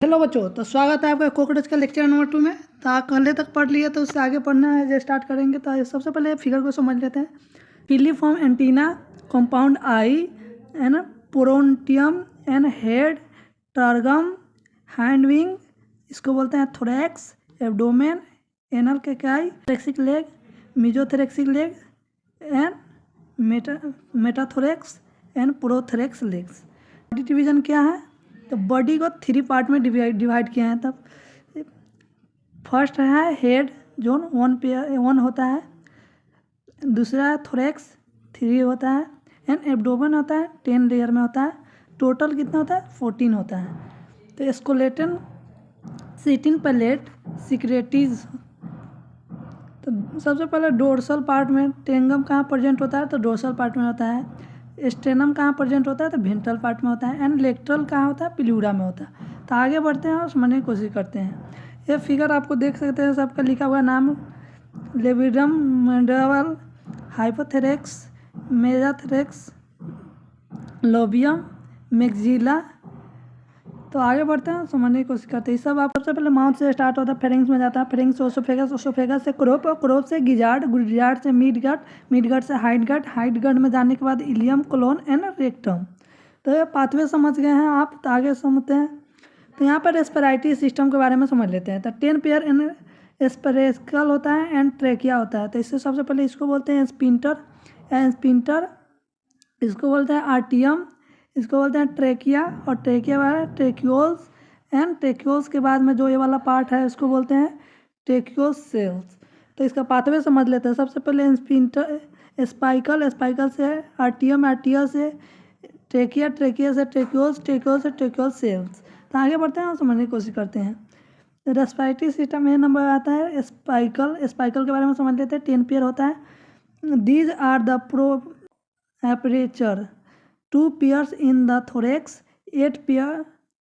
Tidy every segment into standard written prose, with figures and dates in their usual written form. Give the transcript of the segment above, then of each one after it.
Hello बच्चों, तो स्वागत है आपका कोक्रोच का लेक्चर नंबर 2 में। तो आप पहले तक पढ़ लिए तो उससे आगे पढ़ना है जो स्टार्ट करेंगे। तो सबसे पहले फिगर को समझ लेते हैं। Filiform antenna, compound eye and pronotum and head, tergum, hind wing, इसको बोलते हैं थोरैक्स, एब्डोमेन, एनल केकाई, thoracic leg, mesothoracic leg and metathorax and prothorax legs. Body division क्या है? तो बॉडी को 3 पार्ट में डिवाइड किया है। तब फर्स्ट है हेड, जो 1 होता है। दूसरा है थोरैक्स, 3 होता है। एंड एब्डोमेन होता है, 10 लेयर में होता है। टोटल कितना होता है? 14 होता है। तो स्केलेटन, सिटिंग पैलेट, सिक्रेटीज। तो सबसे पहले डोर्सल पार्ट में टेंगम कहाँ प्रेजेंट होता है? तो डोर्सल पार्ट में होता है। स्टेनम कहाँ प्रेजेंट होता है? तो वेंट्रल पार्ट में होता है। एंड लेक्टरल कहाँ होता है? प्लूरा में होता है। तो आगे बढ़ते हैं और समझने की कोशिश करते हैं। ये फिगर आपको देख सकते हैं, सबका लिखा हुआ नाम लेविडम, मैंडिबल, हाइपोथेरेक्स, मेजाथेरेक्स, लोबियम, मैक्सिला। तो आगे बढ़ते हैं, समझने की कोशिश करते हैं। सब आप सबसे पहले माउथ से स्टार्ट होता है, फेरिंग्स में जाता है। फेरिंग्स से ओसोफेगस, ओसोफेगस से क्रोप, और क्रोप से गिजार्ड, गिजार्ड से मिडगट, मिडगट से हाइटगट, हाइटगट में जाने के बाद इलियम, कोलोन एंड रेक्टम। तो ये पाथवे समझ गए हैं आप। तो आगे समझते हैं। तो यहाँ पर रेस्पिरेटरी सिस्टम के बारे में समझ लेते हैं। तो 10 पेयर एंड एस्पिरेकल होता है एंड ट्रेकिया होता है। तो इससे सबसे पहले इसको बोलते हैं स्पिंटर, स्पिंटर, इसको बोलते हैं आर्टियम, इसको बोलते हैं ट्रेकिया, और ट्रेकिया वाला ट्रेक्योल्स, एंड ट्रेक्योल्स के बाद में जो ये वाला पार्ट है इसको बोलते हैं ट्रेक्योल सेल्स। तो इसका पाथवे समझ लेते हैं। सबसे पहले स्पिंटर, स्पाइकल, स्पाइकल से आर्टियम, आर्टिया से ट्रेकिया, ट्रेकिया से ट्रेक्योल्स, ट्रेक्योल से ट्रेक्योल सेल्स। तो आगे बढ़ते हैं और समझने की कोशिश करते हैं। रेस्पिरेटरी सिस्टम में नंबर आता है स्पाइकल। स्पाइकल के बारे में समझ लेते हैं। 10 पेयर होता है। These are the pro aperture, 2 pairs in the thorax, 8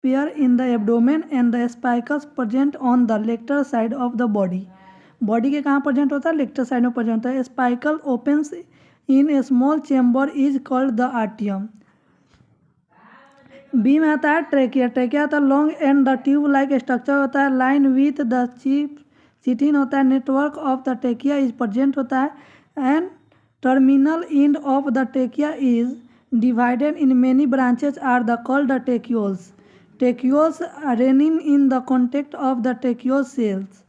pair in the abdomen, and the spicles present on the lateral side of the body. Body के कहाँ प्रेजेंट होता है? लेक्टर साइड में प्रेजेंट होता है। Spiracle opens in a small chamber is called the आर्टियम। B में आता है ट्रेकिया। ट्रेकिया होता है long and the tube like structure होता है, लाइन विथ द चिटिन होता है। Network of the trachea is present होता है। And terminal end of the trachea is divided in many branches are the called the tracheoles. Tracheoles are running in the contact of the tracheal cells.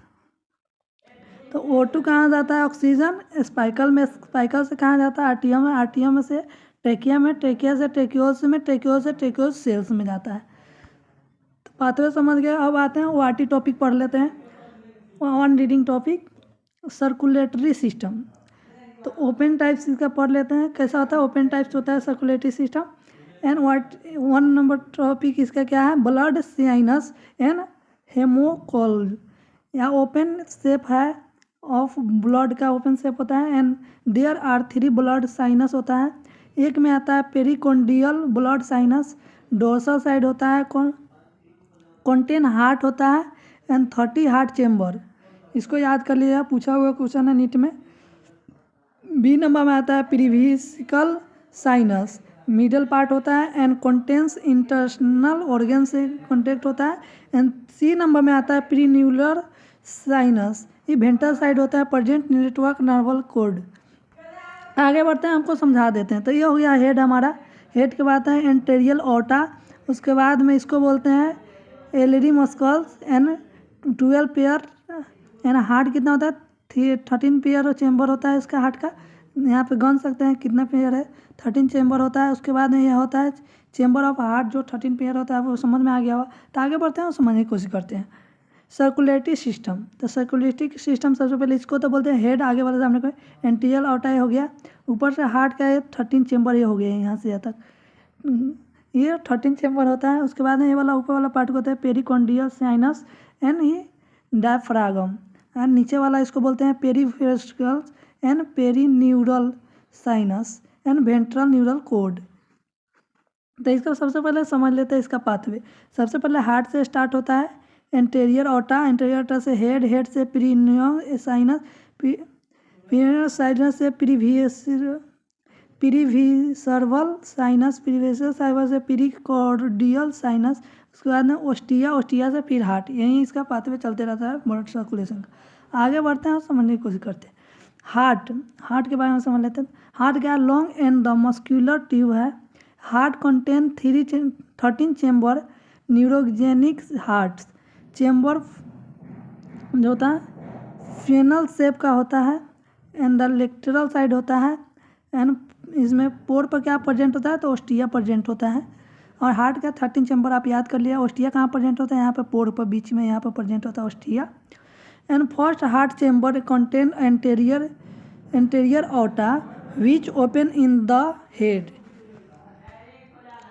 तो O2 कहाँ जाता है? Oxygen. स्पाइकल में, स्पाइकल से कहाँ जाता है? आर्टियम में, आर्टियम से ट्रेकिया में, ट्रेकिया से ट्रेक्योल्स में, ट्रेक्योल से ट्रेक्योल सेल्स में जाता है। तो पाथवे समझ गए। अब आते हैं ORT टॉपिक पढ़ लेते हैं। On reading topic, circulatory system. तो ओपन टाइप्स इसका पढ़ लेते हैं। कैसा होता है? ओपन टाइप्स होता है circulatory system. And 1 number topic इसका क्या है? Blood, sinus and haemocoel. यहाँ ओपन शेप है ऑफ ब्लड का, ओपन शेप होता है। And there are 3 blood sinus होता है। एक में आता है pericardial blood sinus, dorsal side होता है, कंटेन हार्ट होता है, एंड 30 हार्ट चेम्बर। इसको याद कर लीजिएगा, पूछा हुआ क्वेश्चन है नीट में। बी नंबर में आता है प्रीविसिकल साइनस, मिडल पार्ट होता है एंड कंटेंस इंटरनल ऑर्गन से कॉन्टेक्ट होता है। एंड सी नंबर में आता है प्रीन्यूलर साइनस, ये वेंट्रल साइड होता है, प्रेजेंट नेटवर्क नर्वल कोड। आगे बढ़ते हैं, हमको समझा देते हैं। तो ये हो गया हेड हमारा। हेड के बाद है एंटेरियल ओर्टा, उसके बाद में इसको बोलते हैं एलरी मस्कल्स एंड 12 पेयर। एंड हार्ट कितना होता है? 13 पेयर चेम्बर होता है इसका हार्ट का। यहाँ पे गन सकते हैं कितना पेयर है? 13 चेम्बर होता है। उसके बाद में यह होता है चेम्बर ऑफ हार्ट, जो 13 पेयर होता है, वो समझ में आ गया होगा। तो आगे बढ़ते हैं और समझने की कोशिश करते हैं। Circulatory system. तो सर्कुलेटरी सिस्टम सबसे पहले इसको तो बोलते हैं हेड। आगे वाले सामने को एंटीरियल ओर्टा हो गया। ऊपर से हार्ट का 13 चेम्बर ये हो गया यहाँ से यहाँ तक, ये 13 चेम्बर होता है। उसके बाद में ये वाला ऊपर वाला पार्ट को होता है पेरिकोंडियल साइनस एंड ये डायफ्रागम। एंड नीचे वाला इसको बोलते हैं peripheral and perineural sinus and ventral neural code. तो इसका सबसे पहले समझ लेते हैं इसका पाथवे। सबसे पहले हार्ट से स्टार्ट होता है, एंटेरियर ओर्टा, एंटेरियर ओर्टा से हेड, हेड से पेरिनियल साइनस, पेरिनियल साइनस से पेरिविसर्वल साइनस, पेरिविसर्वल साइनस से पेरिकॉर्डियल साइनस, उसके बाद में ओस्टिया, ओस्टिया से फिर हार्ट, यहीं इसका पाथवे चलते रहता है ब्लड सर्कुलेशन का। आगे बढ़ते हैं और समझने की कोशिश करते हैं। हार्ट, हार्ट के बारे में समझ लेते हैं। हार्ट क्या है? Long and the muscular tube है। Heart contain 13 chamber neurogenic heart. Chamber जो होता है फेनल शेप का होता है एंड द लेटरल साइड होता है एंड इसमें पोर पर क्या प्रेजेंट होता है? तो ओस्टिया प्रेजेंट होता है। और हार्ट का 13 चेम्बर आप याद कर लिया। ओस्टिया कहाँ प्रेजेंट होता है? यहाँ पर पोर पर बीच में यहाँ पर प्रेजेंट होता है ostia. And first heart chamber contain anterior aorta which open in the head.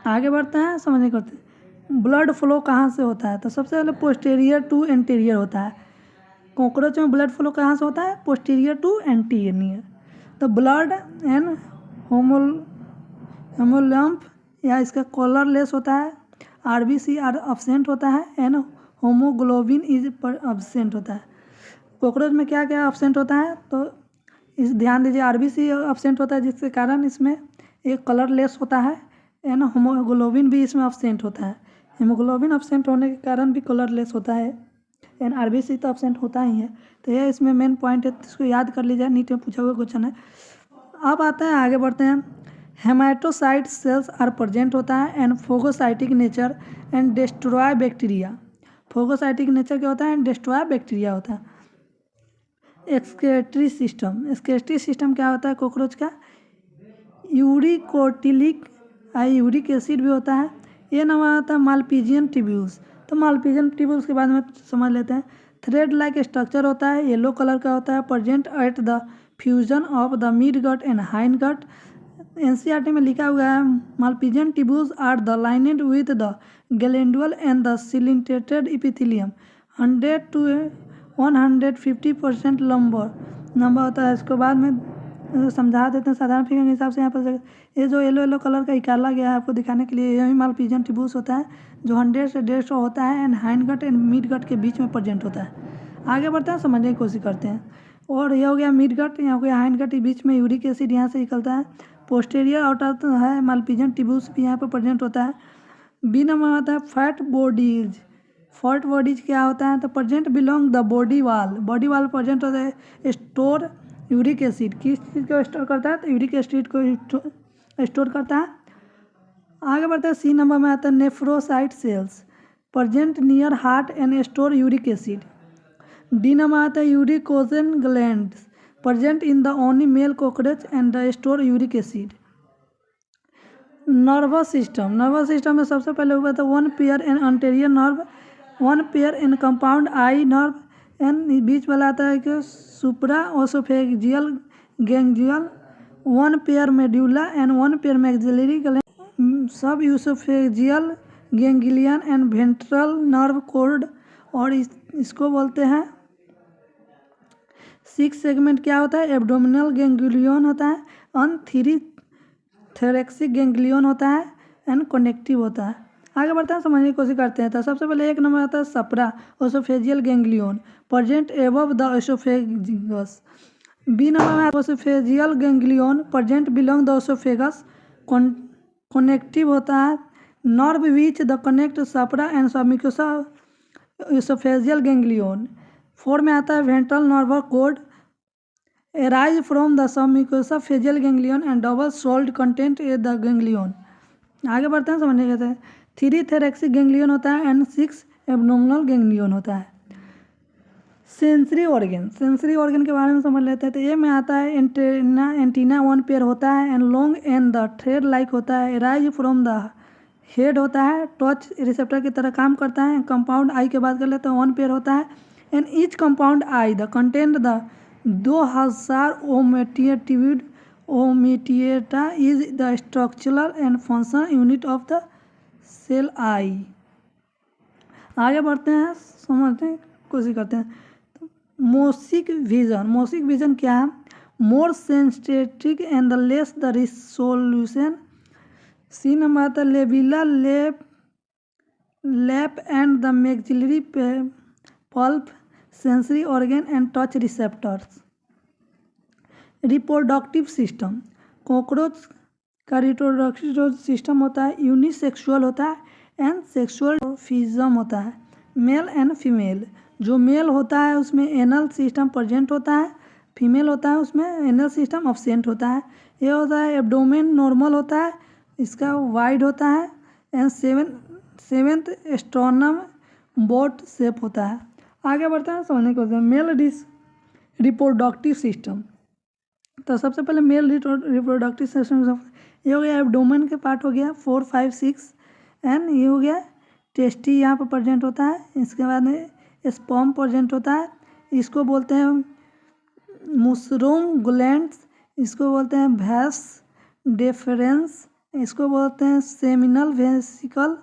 आगे बढ़ते हैं, समझने करते हैं। ब्लड फ्लो कहाँ से होता है? तो सबसे पहले पोस्टीरियर टू एंटीरियर होता है। कॉकरोच में ब्लड फ्लो कहाँ से होता है? Posterior to anterior. तो ब्लड एंड हेमोलम्फ या इसका कलरलेस होता है। आरबीसी अब्सेंट होता है एंड होमोग्लोबिन इज अब्सेंट होता है। कॉकरोच में क्या क्या अब्सेंट होता है? तो इस ध्यान दीजिए, आरबीसी अब्सेंट होता है जिसके कारण इसमें एक कलरलेस होता है एंड होमोग्लोबिन भी इसमें अब्सेंट होता है। हेमोग्लोबिन अब्सेंट होने के कारण भी कलरलेस होता है एंड आरबीसी तो अब्सेंट होता ही है। तो यह इसमें मेन पॉइंट है, इसको याद कर लीजिए, नीट में पूछा हुआ क्वेश्चन है। अब आते हैं, आगे बढ़ते हैं। हेमाटोसाइट सेल्स आर प्रेजेंट होता है and phagocytic nature and destroy bacteria. Phagocytic nature क्या होता है? एंड डिस्ट्रॉय बैक्टीरिया होता है। एक्सक्रेटरी सिस्टम, एक्सक्रेटरी सिस्टम क्या होता है कॉकरोच का? यूरिकोटिलिक यूरिक एसिड भी होता है। ये नाम आता है मालपीजियन ट्यूब्यूल्स। तो मालपीजियन ट्यूब्यूल्स के बारे में समझ लेते हैं। थ्रेड लाइक स्ट्रक्चर होता है, येलो कलर का होता है, present at the fusion of the mid gut and hind gut. NCERT में लिखा हुआ है Malpighian tubules are the lined with the glandular and the ciliated epithelium. 100 to 150% number होता है। इसको बाद में समझा देते हैं साधारण फिगर के हिसाब से। यहाँ पर ये जो येलो येलो कलर का निकाला गया है आपको दिखाने के लिए, यही मालपीजियन ट्यूब्यूल्स होता है जो 100 से 150 होता है and hind gut and mid gut के बीच में प्रेजेंट होता है। आगे बढ़ते हैं, समझने की कोशिश करते हैं। और ये हो गया मिड गट, यहाँ हो गया हाइंड गट, बीच में यूरिक एसिड यहाँ से निकलता है। पोस्टीरियर आउटर तो है मालपीजियन ट्यूब्यूल्स भी यहाँ पर प्रेजेंट होता है। बी नंबर आता है फैट बॉडीज। फैट बॉडीज क्या होता है? तो present belong the body wall. Body wall present होता है स्टोर यूरिक एसिड। किस चीज़ को स्टोर करता है? तो यूरिक एसिड को स्टोर करता है। आगे बढ़ते हैं, सी नंबर में आता है nephrocyte cells present near heart and store uric acid. D number आता है uricose glands present in the only male cockroach and the store uric acid. Nervous system, nervous system में सबसे पहले हुआ था 1 pair and anterior nerve, 1 pair and compound eye nerve and बीच वाला आता है कि supra oesophageal ganglion, 1 pair medulla and 1 pair maxillary gland, sub oesophageal ganglion and ventral nerve cord. और इसको बोलते हैं 6 सेगमेंट क्या होता है? एब्डोमिनल गैंग्लियन होता है एंड 3 थोरैक्सिक गैंग्लियन होता है एंड कनेक्टिव होता है। आगे बढ़ते हैं, समझने की कोशिश करते हैं। तो सबसे पहले 1 नंबर आता है supra oesophageal ganglion present above the oesophagus. B number में oesophageal ganglion present belong the oesophagus, connective होता है। Nerve which the connect supra and submucosa oesophageal ganglion. 4 में आता है ventral nerve cord arise from the submucosa facial ganglion and double salt content in the ganglion। आगे बढ़ते हैं, समझने के। 3 थोरैक्सिक गैंग्लियन होता है एंड 6 एब्डोमिनल गैंग्लियन होता है। सेंसरी ऑर्गन, सेंसरी ऑर्गन के बारे में समझ लेते हैं। तो ये में आता है एंटीना, एंटीना 1 पेयर होता है and long and the thread like होता है। राइज फ्रॉम द हेड होता है, टच रिसेप्टर की तरह काम करता है। कंपाउंड आई के बात कर लेते हैं, 1 पेयर होता है and each compound eye the content the 2000 ommatidia ommatidia is the structural and functional unit of the cell eye. आगे बढ़ते हैं, समझने की कोशिश करते हैं। मोसिक विजन, मोसिक विजन क्या है? More sensitive and the less the resolution. C number आता है लेविला palp and the maxillary palp sensory organ and touch receptors. Reproductive system, cockroach का रिप्रोडक्टिव सिस्टम होता है यूनिसेक्सुअल होता है एंड सेक्सुअल फिज्म होता है। मेल एंड फीमेल, जो मेल होता है उसमें एनल सिस्टम प्रेजेंट होता है, फीमेल होता है उसमें एनल सिस्टम अब्सेंट होता है। ये होता है एब्डोमेन नॉर्मल होता है, इसका वाइड होता है and seventh sternum boat shape होता है। आगे बढ़ते हैं समझने को। मेल रिप्रोडक्टिव सिस्टम, तो सबसे पहले मेल रिप्रोडक्टिव सिस्टम ये हो गया एब्डोमेन के पार्ट हो गया 4, 5, 6 एंड ये हो गया टेस्टी यहाँ पर प्रेजेंट होता है। इसके बाद में स्पर्म प्रेजेंट होता है, इसको बोलते हैं मशरूम ग्लैंड्स, इसको बोलते हैं भैंस डेफरेंस, इसको बोलते हैं सेमिनल वेसिकल,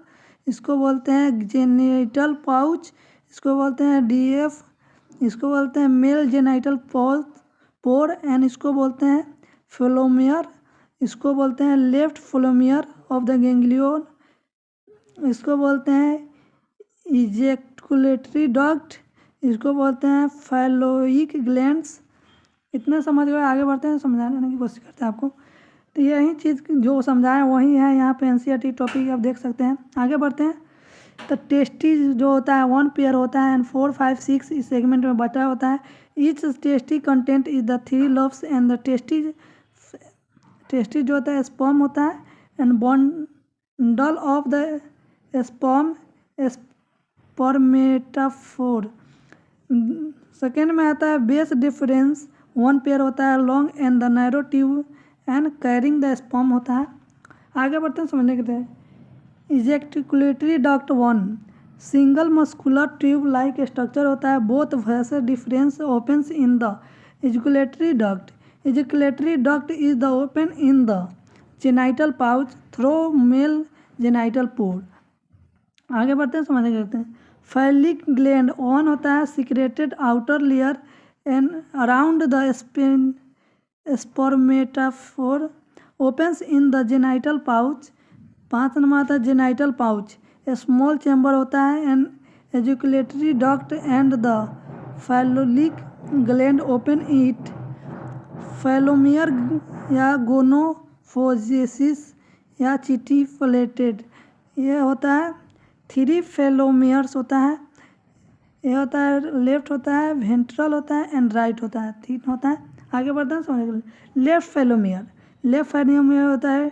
इसको बोलते हैं जेनिटल पाउच, इसको बोलते हैं डीएफ, इसको बोलते हैं मेल जेनिटल पोर एंड इसको बोलते हैं फ्लोमियर, इसको बोलते हैं लेफ्ट फ्लोमियर ऑफ द गैंग्लियन, इसको बोलते हैं इजेक्युलेटरी डक्ट, इसको बोलते हैं फैलोइक ग्लैंड्स। इतना समझ गए, आगे बढ़ते हैं, समझाने की कोशिश करते हैं आपको। तो यही चीज़ जो समझाएं वही है यहाँ पे एनसीईआरटी टॉपिक आप देख सकते हैं। आगे बढ़ते हैं। तो टेस्टी जो होता है 1 पेयर होता है एंड 4, 5, 6 इस सेगमेंट में बटा होता है। Each testis content is the 3 lobes and the testis जो होता है स्पर्म होता है and bundle of the sperm spermatophore. Second में आता है बेस डिफरेंस 1 पेयर होता है long and the narrow tube and carrying the sperm होता है। आगे बढ़ते हैं समझने के लिए। Ejaculatory duct 1 single muscular tube like structure होता है, both vas deferens opens in the इजेक्युलेटरी duct. Ejaculatory duct is the open in the genital pouch through male genital pore. आगे बढ़ते हैं समझने करते हैं। फैलिक ग्लैंड 1 होता है secreted outer layer and around the spermatophore opens in the genital pouch. 5 number आता है जेनाइटल पाउच, स्मॉल चैम्बर होता है and ejaculatory duct and the phallic gland open it. Phallomere या गोनोफोजेसिस या चिटी प्लेटेड, ये होता है 3 फैलोमियर्स होता है। ये होता है लेफ्ट होता है, वेंट्रल होता है एंड राइट होता है, 3 होता है। आगे बढ़ते हैं समझने के लिए। लेफ्ट फैलोमियर होता है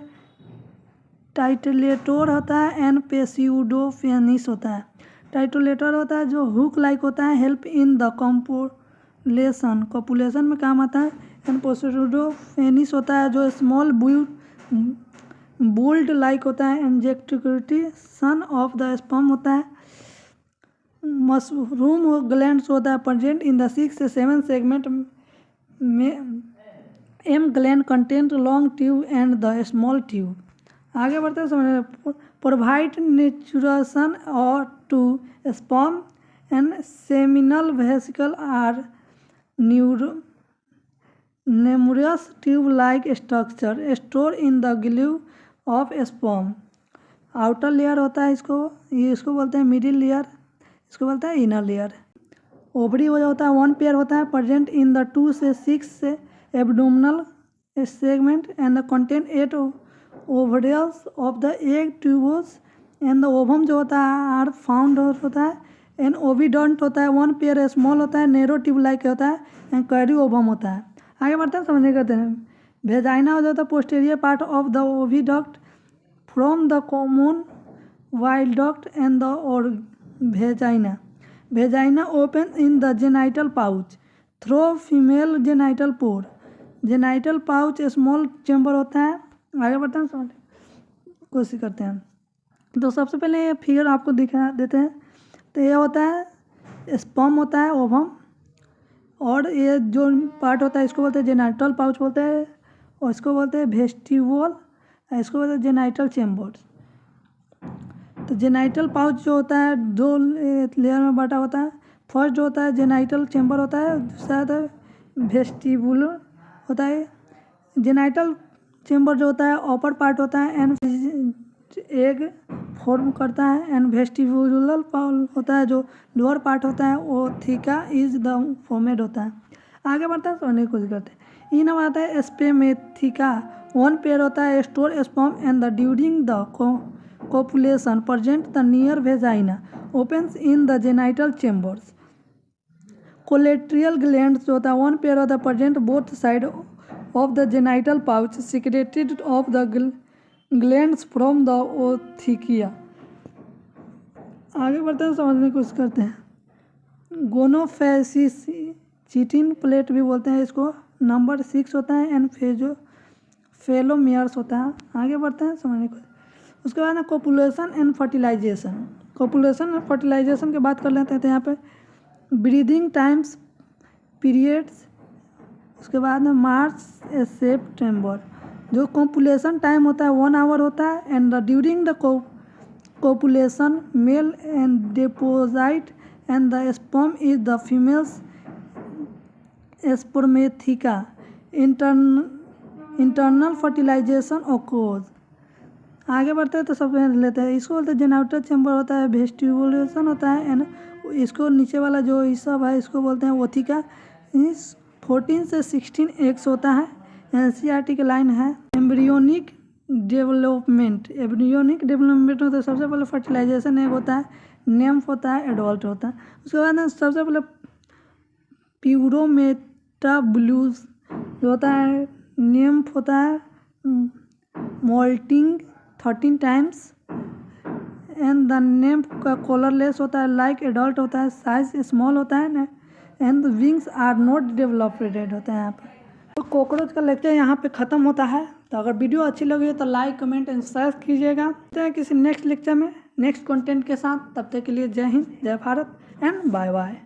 टाइटलेटोर होता है एंड पेसिउडोफेनिस होता है। टाइटलेटर होता है जो हुक लाइक होता है, हेल्प इन द कॉपुलेशन में काम आता है एंड पेसिउडोफेनिस होता है जो स्मॉल बुल्ड लाइक होता है। इंजेक्टिकुलेशन ऑफ द स्पर्म होता है। मशरूम ग्लैंड्स होता है प्रेजेंट इन द 6 से 7 सेगमेंट में। M gland content long tube and the small tube. आगे बढ़ते हैं समझ। प्रोवाइड न्यूट्रिशन और to sperm and seminal vesicle are numerous tube like structure store in the glue of sperm. Outer layer होता है इसको बोलते हैं मिडिल लेयर, इसको बोलते हैं इनर लेयर। ओवरी होता है 1 पेयर होता है प्रेजेंट इन द 2 से 6 से abdominal segment and the content 8 ovarioles of the egg tubes and the ovum जो होता है आर फाउंड होता है एंड ओविडंट होता है 1 पेयर स्मॉल होता है, नैरो ट्यूब लाइक होता है एंड कैरी ओवम होता है। आगे बढ़ते हैं समझने करते हैं। वेजाइना हो जाता है posterior part of the oviduct from the common vile duct and the और vagina open in the genital pouch through female genital pore. Genital pouch small chamber होता है। आगे बढ़ते हैं समझ कोशिश करते हैं। तो सबसे पहले ये फिगर आपको दिखा देते हैं। तो ये होता है स्पर्म होता है ओवम, और ये जो पार्ट होता है इसको बोलते हैं जेनाइटल पाउच बोलते हैं, और इसको बोलते हैं वेस्टिब्यूल, इसको बोलते हैं जेनाइटल चैम्बर्स। तो जेनाइटल पाउच जो होता है 2 लेयर में बटा होता है। फर्स्ट जो होता है जेनाइटल चैम्बर होता है, दूसरा होता है वेस्टिब्यूल होता है। जेनाइटल चैम्बर जो होता है अपर पार्ट होता है एंड एग फॉर्म करता है एंड वेस्टिब्यूलर होता है जो लोअर पार्ट होता है वो थीका इज द फॉर्मेड होता है। आगे बढ़ता है समझने की कोशिश करते हैं। इन आता है स्पेमेथिका 1 पेयर होता है store sperm and the during the copulation present the near vagina, opens in the genital chambers. Collateral glands जो होता है one pair of the present both side of the genital pouch, secreted of the glands from the oothecia. आगे बढ़ते हैं, समझने की कोशिश करते हैं। गोनोफेसिस चिटिन प्लेट भी बोलते हैं इसको, नंबर 6 होता है, एंड फेलोमियर्स होता है। आगे बढ़ते हैं, समझने को। उसके बाद ना कोपुलेशन एंड फर्टिलाइजेशन। कोपुलेशन और फर्टिलाइजेशन की बात कर लेते हैं। तो यहाँ पे ब्रीदिंग टाइम्स, पीरियड्स, उसके बाद में मार्च सेप्टेम्बर। जो कोपुलेशन टाइम होता है 1 आवर होता है, and during the copulation male and deposit and the sperm is the female's spermatheca. Internal fertilization occurs. आगे बढ़ते हैं तो सब लेते हैं। इसको बोलते हैं जेनिटल चैम्बर होता है, वेस्टिबुलेशन होता है, एंड इसको नीचे वाला जो ये सब है इसको बोलते हैं ओथिका। 14 से 16 एग्स होता है। एनसीईआरटी की लाइन है। एम्ब्रियोनिक डेवलपमेंट होता है। सबसे पहले फर्टिलाइजेशन एक होता है, नेम्फ होता है, एडल्ट होता है। उसके बाद सबसे पहले प्यूरोमेटाब्लूस जो होता है, नेम्फ होता है, मोल्टिंग 13 टाइम्स, एंड द नेम्फ का कलरलेस होता है, लाइक एडल्ट होता है, साइज स्मॉल होता है, and the wings are not developed होते हैं। यहाँ पे तो कॉकरोच का लेक्चर यहाँ पे ख़त्म होता है। तो अगर वीडियो अच्छी लगी तो लाइक, कमेंट एंड शेयर कीजिएगा। मिलते हैं किसी नेक्स्ट लेक्चर में नेक्स्ट कंटेंट के साथ। तब तक के लिए जय हिंद, जय भारत एंड बाय बाय।